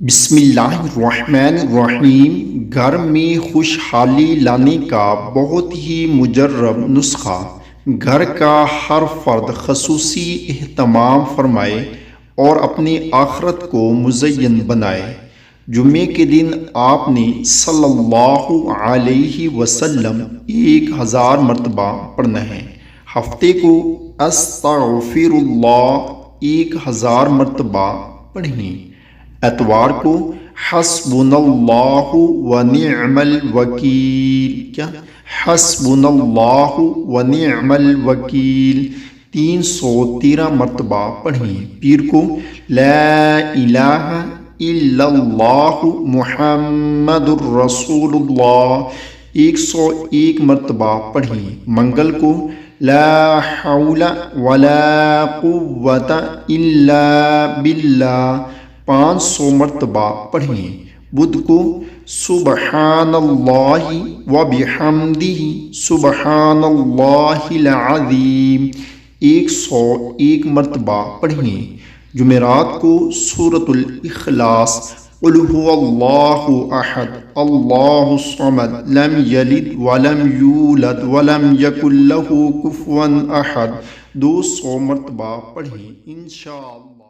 بسم اللہ الرحمن الرحیم۔ گھر میں خوشحالی لانے کا بہت ہی مجرب نسخہ۔ گھر کا ہر فرد خصوصی اہتمام فرمائے اور اپنی آخرت کو مزین بنائے۔ جمعے کے دن آپ نے صلی اللہ علیہ وسلم 1000 مرتبہ پڑھنا ہے۔ ہفتے کو استغفر اللہ 1000 مرتبہ پڑھیں۔ اتوار کو حسبنا اللہ ونعم الوکیل حسبنا اللہ ونعم الوکیل 313 مرتبہ پڑھیں۔ پیر کو لا الہ الا اللہ محمد الرسول اللہ 101 مرتبہ پڑھیں۔ منگل کو لا حول ولا قوت الا باللہ 500 مرتبہ پڑھیں۔ بدھ کو سبحان اللہ وبحمدہ سبحان اللہ العظیم 101 مرتبہ پڑھیں۔ جمعرات کو سورۃ الاخلاص قل هو اللہ احد اللہ الصمد لم یلد ولم یولد ولم یکن لہ کفوا احد 200 مرتبہ پڑھیں انشاءاللہ۔